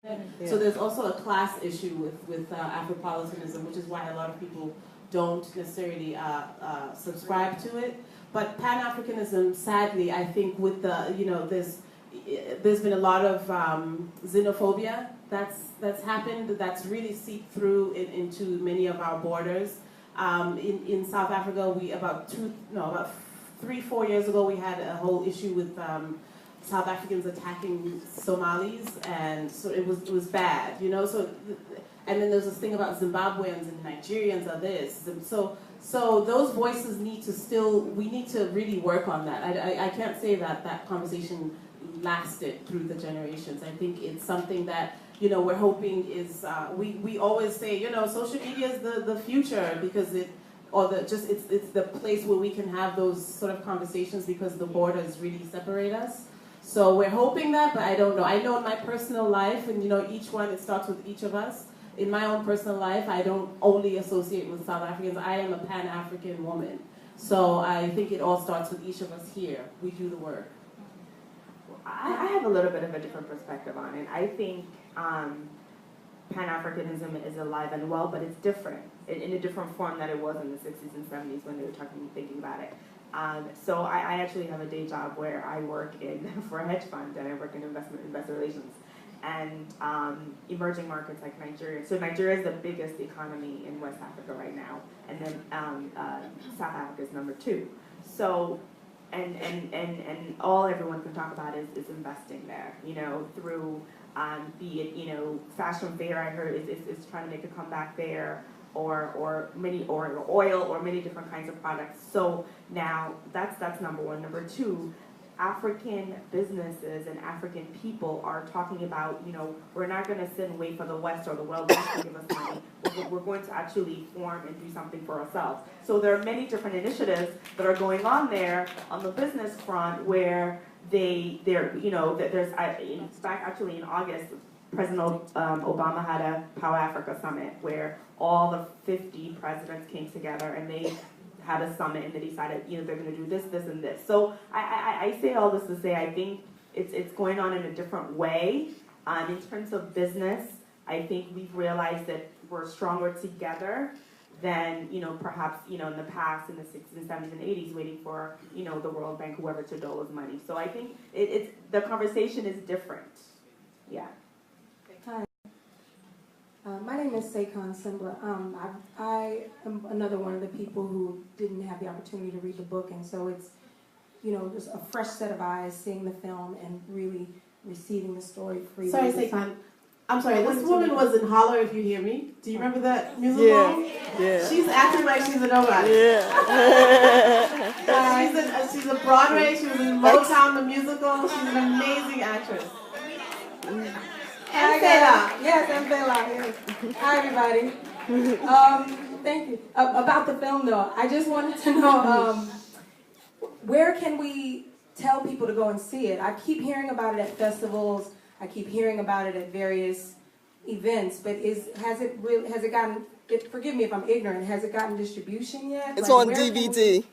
Yeah. So there's also a class issue with Afropolitanism, which is why a lot of people don't necessarily subscribe to it. But Pan-Africanism, sadly, I think with the, there's been a lot of xenophobia that's happened, that's really seeped through into many of our borders. In South Africa, about 3-4 years ago, we had a whole issue with South Africans attacking Somalis, and so it was bad, So, and then there's this thing about Zimbabweans and Nigerians are this, so those voices we need to really work on that. I can't say that conversation lasted through the generations. I think it's something that we're hoping is we always say social media is the future because it's the place where we can have those sort of conversations because the borders really separate us. So we're hoping that, but I don't know. I know in my personal life, and each one, it starts with each of us. In my own personal life, I don't only associate with South Africans. I am a Pan-African woman. So I think it all starts with each of us here. We do the work. I have a little bit of a different perspective on it. I think Pan-Africanism is alive and well, but it's different, in a different form than it was in the 60s and 70s when they were thinking about it. So I actually have a day job where I work for a hedge fund, and I work in investor relations, and emerging markets like Nigeria. So Nigeria is the biggest economy in West Africa right now, and then South Africa is number 2. So and all everyone can talk about is investing there, through be it fashion fair. I heard is trying to make a comeback there. Or oil or many different kinds of products. So now that's number 1. Number 2, African businesses and African people are talking about, we're not going to sit and wait for the West or the World Bank to give us money. We're going to actually form and do something for ourselves. So there are many different initiatives that are going on there on the business front where there's in fact actually in August, President Obama had a Power Africa Summit where all the 50 presidents came together and they had a summit and they decided, they're going to do this, this, and this. So I say all this to say I think it's going on in a different way. In terms of business, I think we've realized that we're stronger together than, perhaps, in the past, in the 60s and 70s and 80s, waiting for, the World Bank, whoever, to dole us money. So I think the conversation is different. Yeah. Hi. My name is Saykon Simbla. I am another one of the people who didn't have the opportunity to read the book, and so it's, just a fresh set of eyes seeing the film and really receiving the story freely. Sorry, Saykon. I'm sorry, this woman was in Holler If You Hear Me. Do you remember that musical? Yeah. She's acting like she's a nobody. Yeah. She's a Broadway, she was in Motown, the musical. She's an amazing actress. Hi, guys. Yes, I'm Bella. Yes. Hi, everybody. Thank you. About the film, though, I just wanted to know, where can we tell people to go and see it? I keep hearing about it at festivals. I keep hearing about it at various events. But has it gotten? Forgive me if I'm ignorant. Has it gotten distribution yet? It's on DVD.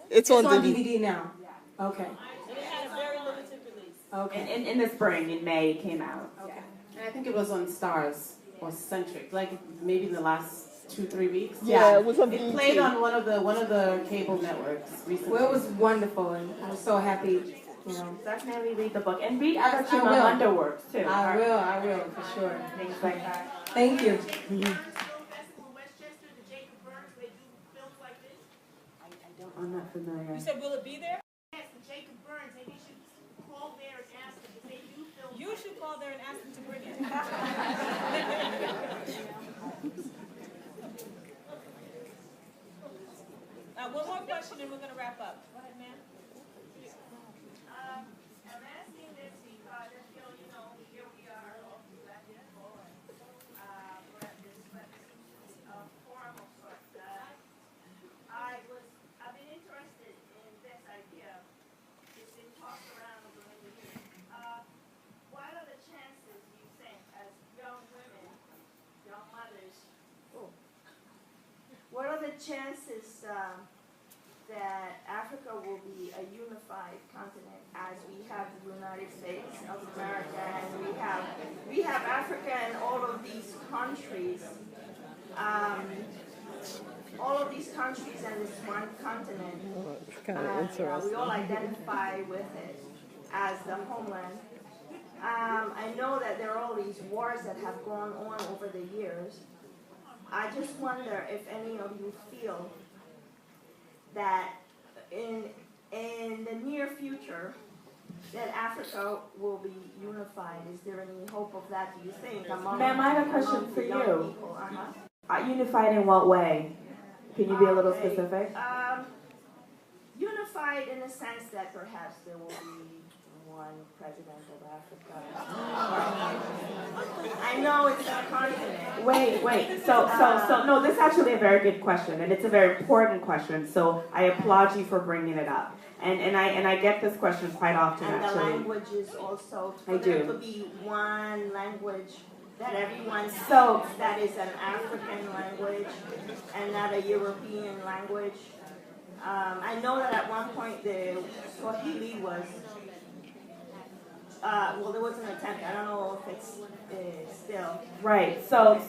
It's on DVD now. Okay. It had a very limited release. Okay. In the spring, in May, it came out. Okay. And I think it was on Stars or Centric, like maybe in the last 2-3 weeks. Yeah, it was on It BET. played on one of the cable networks recently. Well, it was wonderful, and I was so happy. Definitely read the book and read I other will. Yolanda works too. I will, for sure. Things like that. Thank you. I'm not familiar. You said, will it be there? Yes, the Jacob Burns. Maybe you should call there and ask them if they do film. You should call there and ask them to bring it. One more question and we're going to wrap up. Go ahead, ma'am. I'm asking this because here we are, all the black people, and we're at this forum of sorts. I've been interested in this idea. It's been tossed around over the years. What are the chances, you think, as young women, young mothers, what are the chances that Africa will be a unified continent as we have the United States of America, and we have Africa and all of these countries. All of these countries and this one continent, Oh, it's kind of we interesting. all identify with it as the homeland. I know that there are all these wars that have gone on over the years. I just wonder if any of you feel that in the near future that Africa will be unified. Is there any hope of that, do you think? Ma'am, I have a question among for the young you. people? Unified in what way? Can you be a little Okay. specific? Unified in the sense that perhaps there will be one president of Africa. I know it's a continent. Wait. So, no, this is actually a very good question, and it's a very important question. So I applaud you for bringing it up. And I get this question quite often, And the actually. languages also. I do. There could be one language that everyone So- speaks that is an African language and not a European language. I know that at one point the Swahili was, well, there was an attempt. I don't know if it's still. Right. So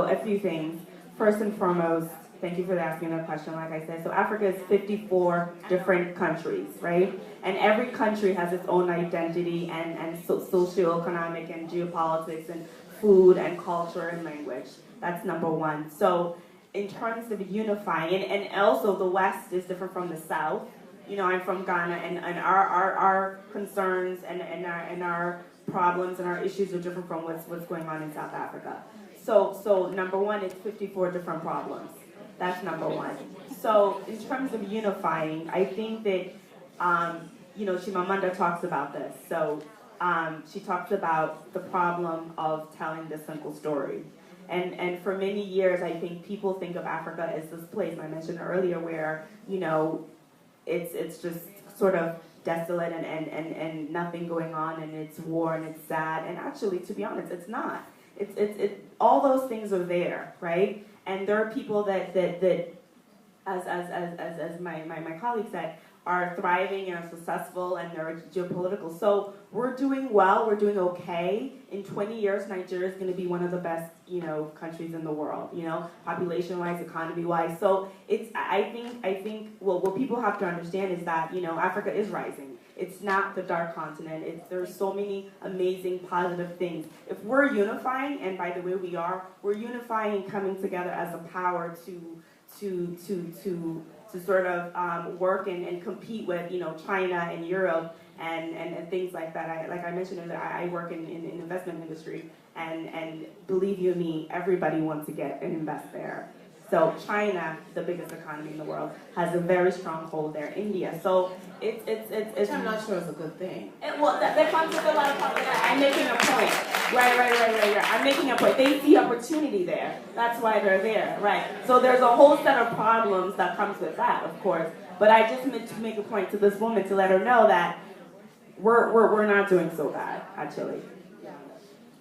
a few things. First and foremost, thank you for asking the question. Like I said, so Africa is 54 different countries, right? And every country has its own identity and socioeconomic and geopolitics and food and culture and language. That's number one. So in terms of unifying, and also the West is different from the South. You know, I'm from Ghana, and our concerns and our problems and our issues are different from what's going on in South Africa. So number one, it's 54 different problems. That's number one. So in terms of unifying, I think that, Chimamanda talks about this. So she talks about the problem of telling the simple story. And for many years, I think people think of Africa as this place I mentioned earlier where, it's just sort of desolate and nothing going on, and it's war and it's sad. And actually, to be honest, it's not. It's all those things are there, right? And there are people that as my colleague said, are thriving and are successful and they're geopolitical. So we're doing well, we're doing okay. In 20 years, Nigeria is going to be one of the best, countries in the world, population-wise, economy-wise. So I think what people have to understand is that, Africa is rising. It's not the dark continent. There's so many amazing, positive things. If we're unifying, and by the way we're unifying and coming together as a power to sort of work and compete with, China and Europe and things like that. Like I mentioned earlier, I work in investment industry, and believe you me, everybody wants to get and invest there. So China, the biggest economy in the world, has a very strong hold there. India, so it's. Which I'm not sure is a good thing. That comes with a lot of problems. I'm making a point. Right. I'm making a point. They see opportunity there. That's why they're there, right? So there's a whole set of problems that comes with that, of course. But I just meant to make a point to this woman to let her know that we're not doing so bad, actually.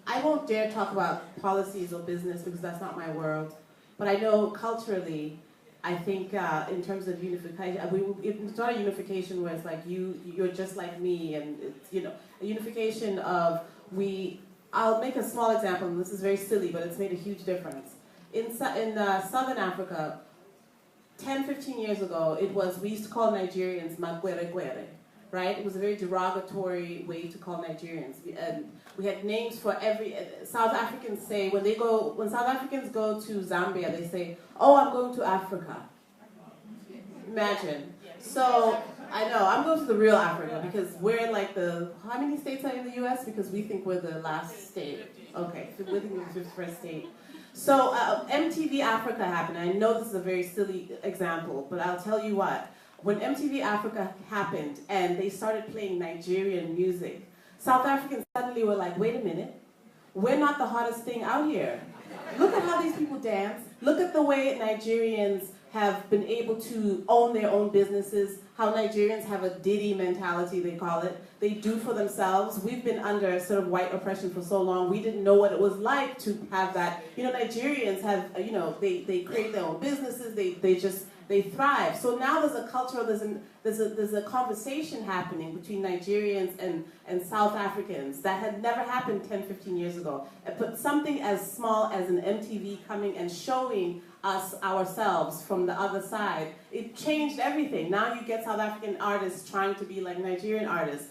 I won't dare talk about policies or business because that's not my world. But I know culturally, I think in terms of unification, it's not a unification where it's like you're just like me, and it's, a unification of I'll make a small example, and this is very silly, but it's made a huge difference. In Southern Africa, 10, 15 years ago, we used to call Nigerians Magwere, right? It was a very derogatory way to call Nigerians. We had names for every. South Africans say when South Africans go to Zambia, they say, "Oh, I'm going to Africa." Imagine. So I know I'm going to the real Africa because we're like how many states are in the U.S. Because we think we're the last state. Okay, so we think we're the first state. So MTV Africa happened. I know this is a very silly example, but I'll tell you what. When MTV Africa happened and they started playing Nigerian music, South Africans suddenly were like, wait a minute, we're not the hottest thing out here. Look at how these people dance. Look at the way Nigerians have been able to own their own businesses, how Nigerians have a Diddy mentality, they call it. They do for themselves. We've been under sort of white oppression for so long, we didn't know what it was like to have that. Nigerians have, they create their own businesses, they just they thrive. So now there's a cultural, there's a conversation happening between Nigerians and South Africans that had never happened 10, 15 years ago. But something as small as an MTV coming and showing us ourselves from the other side, it changed everything. Now you get South African artists trying to be like Nigerian artists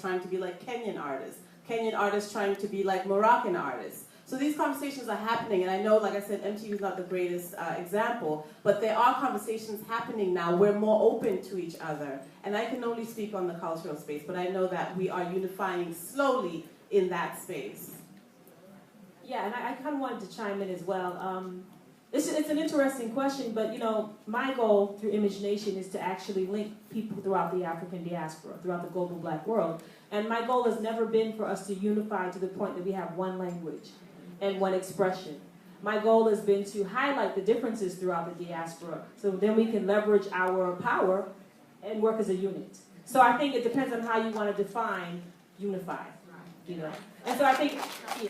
trying to be like Kenyan artists trying to be like Moroccan artists. So these conversations are happening, and I know, like I said, MTV is not the greatest example, but there are conversations happening now. We're more open to each other, and I can only speak on the cultural space, but I know that we are unifying slowly in that space. Yeah, and I kind of wanted to chime in as well. It's an interesting question, but my goal through ImageNation is to actually link people throughout the African diaspora, throughout the global Black world. And my goal has never been for us to unify to the point that we have one language and one expression. My goal has been to highlight the differences throughout the diaspora, so then we can leverage our power and work as a unit. So I think it depends on how you want to define unify, And so I think